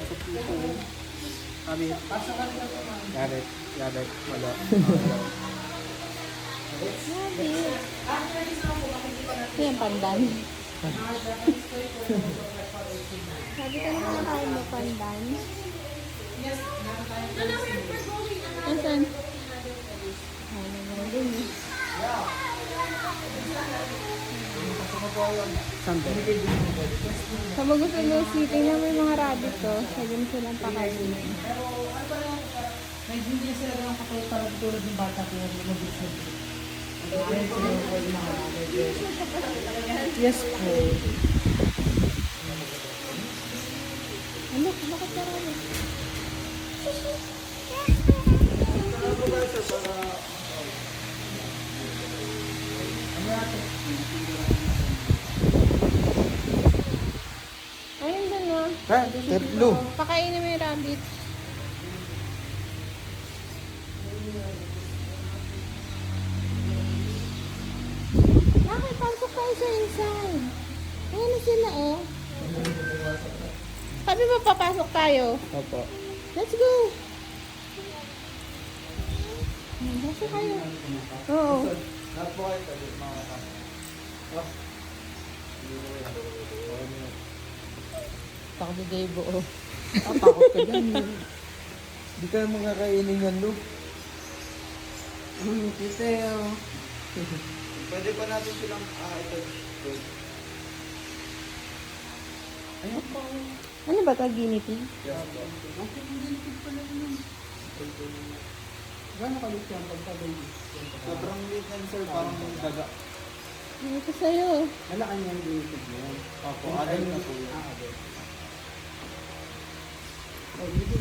pasok dito. Rabbit. Rabbit. Rabbit. Wala. Ito yung pandan. Sabi ko naman nakakain mo pandan. Asan? Ano naman din eh. Sunday. Kapag gusto nyo sleeping na may mga rabbit to, sabi mo silang pakainin. May hindi sila ng katulad ng bata ko yung mabilis na dito. Yes po. Ano? Bakit marami? Ayun doon ah. Ha? Terlo. Pakainin mo yung rabbit. Bakit? Pasok tayo sa inside. Ayan na sila oh. Sabi mo papasok tayo. Opo. Let's go. Pasok kayo. Oo. Lahat po kayo tabi, mga kasama. Takot ni Dave oh. Takot ka dyan. Di ka naman kakainin yan, Luke. Kiteo. Pwede pa natin silang, ito. Ayun po. Ano ba ito? Guinea pig? Yes, po. Gano'n kalit yan pagka-baby? Sobrang liit na sir, parang daga. Ano ito sa'yo? Wala kanyang gulitig yan. Opo, adult na po yun. Adult. Oh, dito.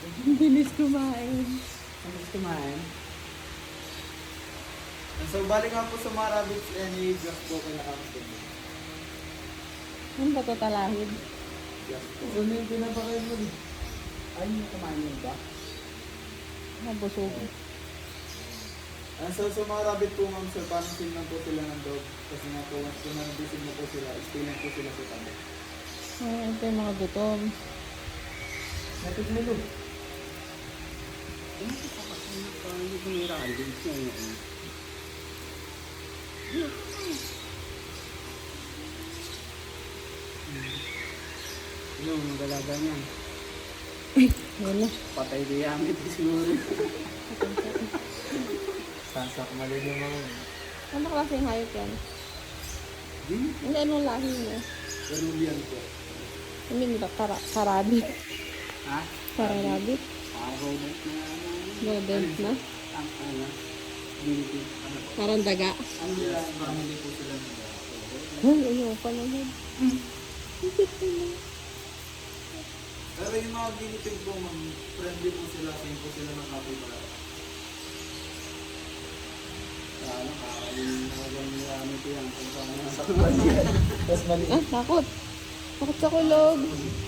Ang bilis kumain. Ang gusto kumain. So, balik nga po sa mga rabbits and just po kinakamutin. Ano ba ito talahid? Just po. Ano yung pinapakain mo din? Ayun yung kumain mo ba? Nabusog. So, sa mga rabbit po ma'am sir, parang signal po sila ng dog. Kasi nga po, once kung nandisig na po sila, stilan po sila sa tabi. Ayan, ito yung mga gutom. Natig mo lo. Ano po pa kasi parang hindi ko niraan din siya yun. Yung dalaga niyan. Ayan na. Patay diamit siguro. Sasak mali yung mga Ano klaseng hayop yan? Di? Hindi, anong lahi niya? Peruvian po. I mean, karabit. Ha? Karabit. Parang robot na Rodent na. ang ano. Binti. Ano po? Parang daga. Ano nila? Family po sila nila. Ay, ayoko naman. Pero yung mga guinea pig po, ma'am, friendly po sila, same po sila ng kapitbahay. Ano, kakainin na yung ano po yan, kung saan nasa yan. Tapos maliit. Ah, takot. Takot sa kulog.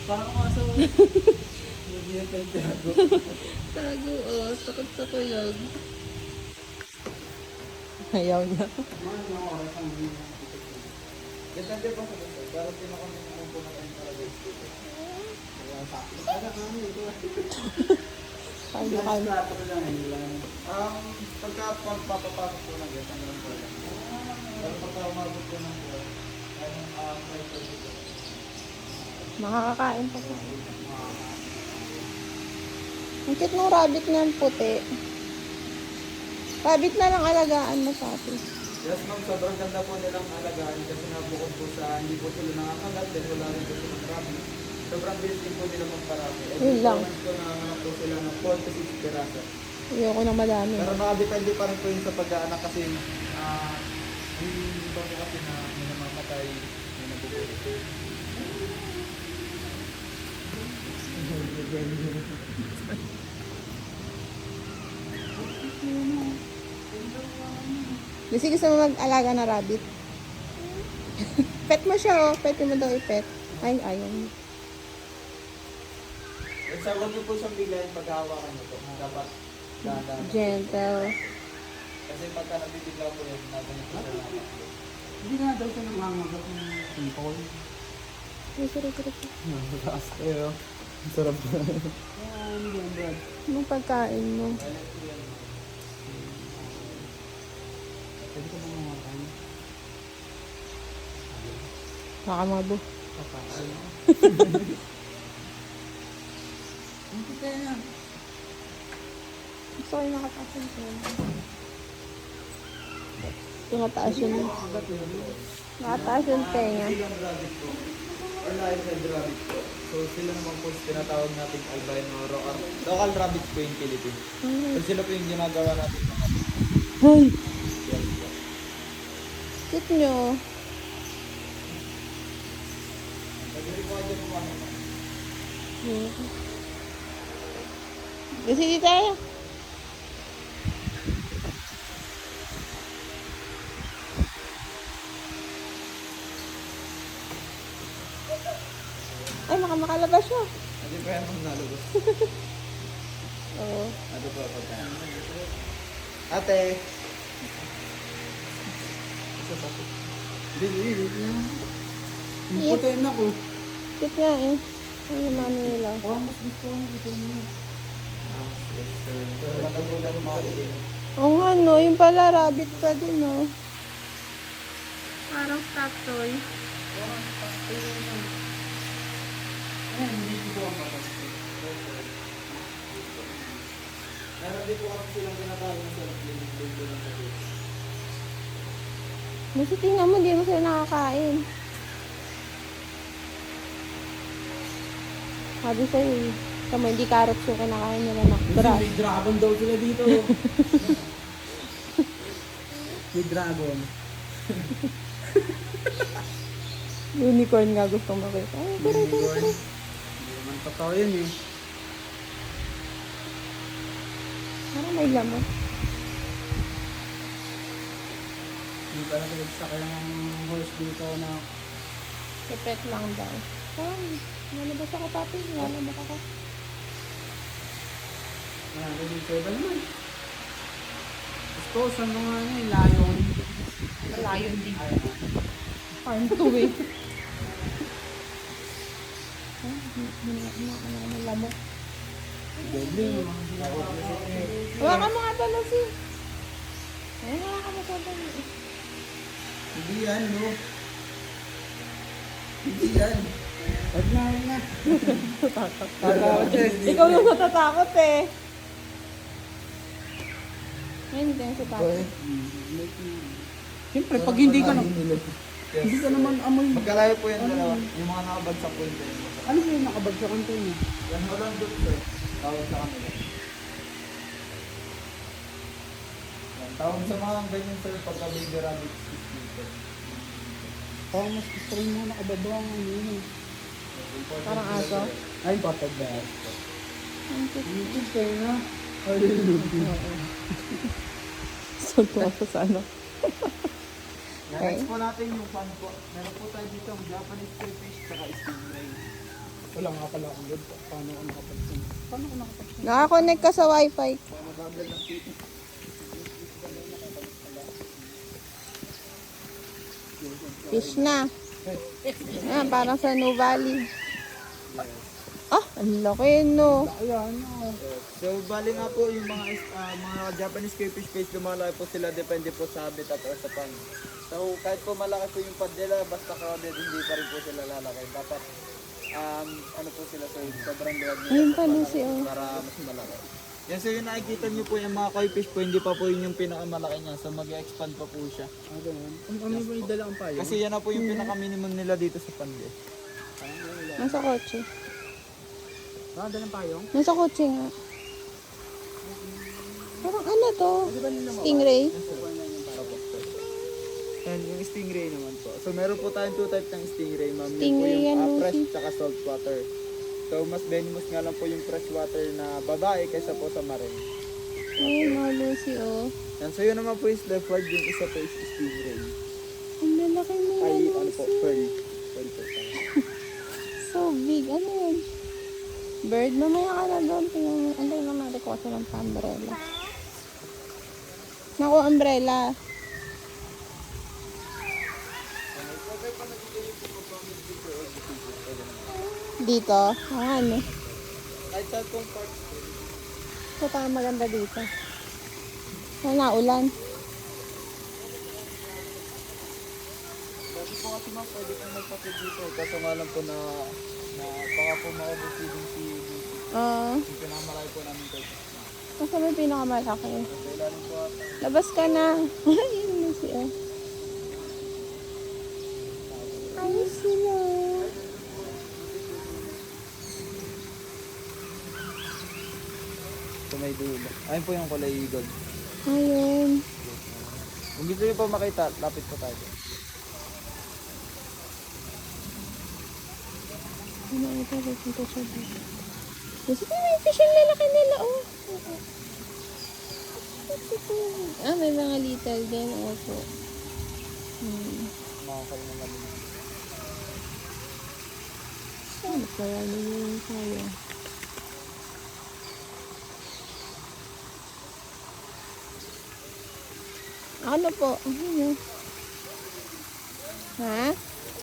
Parang kaso, hindi yan kayo tinago. Tago, oh. Takot sa kulog. Ayaw niya. Mga oras ang hindi na depende po sa gusto, pero pinakamit po na kayo talaga dito. Kaya sa akin, kaya kami ito. Kaya ka. Plato ko lang, hindi lang. Pagka pagpapapasok po na guys, hanggang po lang. Pero pagka umabot ko ng po, ay try po dito. Makakakain pa pa. Ang cute ng rabbit niyan puti. Rabbit na lang alagaan mo sa atin. Yes ma'am, sobrang ganda po nilang alagaan kasi nabukod po sa hindi po sila nakakagat, then wala rin po silang rabbit. Sobrang built-in po nila magparami. Yun lang. Ko nanganak po sila ng 4 to 6 piraso. Ayoko na madami. Pero nakadepende pa rin po yun sa pag-aanak kasi hindi ba po kasi na may namamatay, may nabubuhay. Kasi gusto mo mag-alaga na rabbit. Pet mo siya, oh. Pet mo daw i-pet. Ay, ayaw mo. At sa huwag niyo po siyang biglayin pag-hawakan niyo po. Dapat dahan. Gentle. Kasi pagka nabibigla po yun, naganito siya naman. Hindi nga daw siya nangangagat ng simple. Ay, sorry. Mataas kayo. Ang sarap na. Kaya ano yan, Brad? Anong pagkain mo? Pwede ka ba mamakan? Baka mabo. Kakain. Hindi kaya na. Gusto ko yung nakataas yung tenga. Nakataas yung... Nakataas yung tenga. Silang rabbit po. Or live-head rabbit po. So sila naman po tinatawag natin albino local rabbit po yung Philippines. So sila po yung ginagawa natin mga Hoy! yes po. Cute nyo. Nag-record po kami. Kasi di tayo. Ay, makalabas siya. Hindi pa yan ang nalabas. Oo. Ano po ako tayo? Ate! Isa pa po. Hindi na. Yes. Putain ako. Cute nga eh. Ay, yung mami nila. Parang mas gusto ko na ito niya. Yes sir. Matagulan yung mga din. Oo nga no, yung pala rabbit pa din no. Parang stop toy. Ayan, hindi ko ang matas. Meron din po kasi silang tinatawag sa linggo ng gabi. Kasi tingnan mo, hindi mo sila nakakain. Sabi sa'yo eh. Tama, hindi carrots yung kinakain nila na Kasi grass. may dragon daw sila dito. May dragon. Unicorn nga gusto makita. Ay, tara. Hindi naman totoo yun eh. Parang may lamok. Hindi pala nagsakay ng horse dito na Pepet lang daw. Parang, nalabas ako papi. Nalabas ako. marami dito ba naman. Gusto, saan mo nga niya, lion. Lion din. Farm to eh. Ay, may lamok. Deadly, mga ginagawa. Hawakan mo nga pala si. Ay, hawakan mo pala. Hindi yan, no? Hindi yan. Huwag na. Ikaw yung natatakot eh. Ay, hindi yung natatakot. Siyempre, pag hindi ka na, Yes. hindi ka naman amoy. Magkalayo po yan dalawa. Yung mga nakabagsak po yung dalawa. Ano ba yung nakabagsakan ko niya? Yan mo lang doon, sir. Tawag sa kanila. Yan, tawag sa mga ganyan, sir, pagka baby rabbit is dito. Parang mas gusto rin mo nakababa ang ano yun eh. Parang aso. Ay, patag ba? Ang cute. YouTube kayo na. So, tuwa ko sa ano. Yan, Okay. next po natin yung fan po. Meron po tayo dito ang Japanese crayfish tsaka stingray. Wala nga pala akong good. Paano ako nakapagsin? Paano ako nakapagsin? Nakakonect ka sa wifi. So, mag-vlog ng tito. Fish na. Ayan, parang sa New Valley. Ah, ang laki no. Ayan, So, bali nga po yung mga Japanese crayfish fish, lumalaki po sila depende po sa habitat or sa pond. So, kahit po malaki po yung pond nila, basta crowded, hindi pa rin po sila lalaki. Dapat, ano po sila, so sobrang luwag nila Ayun sa pa, pond Lucy, oh. para mas malaki. Yan, so yung nakikita nyo po yung mga koi fish po, hindi pa po yun yung pinakamalaki niya. So, mag-expand pa po siya. ganun. Ano ba yung dala ang payo? Kasi yan na po yung pinaka-minimum nila dito sa pond. Eh. Nasa kotse. Dalang payong? Nasa kotse nga. Parang ano to? Stingray? Yan, yung stingray naman po. So, meron po tayong two types ng stingray, ma'am. Yun po Stingray yan, yung fresh Lucy. tsaka salt water. So, mas venomous nga lang po yung fresh water na babae kaysa po sa marin. Ay, no, Lucy, oh. Yan, so yun naman po is leopard, yung isa po is stingray. Ang lalaki mo, Ay, Lucy. ano po, pearl. Pearl po. So big. Ano yun? Bird, mamaya ka na doon. Tingnan, antay lang natin ko kasi ng umbrella. Naku, umbrella. nandito yung pagpapamit dito o dito. Pwede naman. Dito? Ano? Kahit saan pong park. Ito parang maganda dito. Sana ulan. Dati po kasi ma'am, pwede kong magpatid dito. Kaso nga lang po na baka po ma-overfeeding si yung pinakamalaki po namin kayo. Masa may pinakamalaki? Sa ilalim po ata. Labas ka na. Ayun na siya. Ayos sila. So may dulo. Ayun po yung kulay gold. Ayun. Kung gusto niyo po makita, lapit po tayo. Ano ito? Pupunta siya dito. Gusto ko yung fish ang lalaki nila, oh. Ah, may mga little din, opo. Makakal na maliit. Saan kaya nila yung kaya? Ano po? Ano yun? Ha?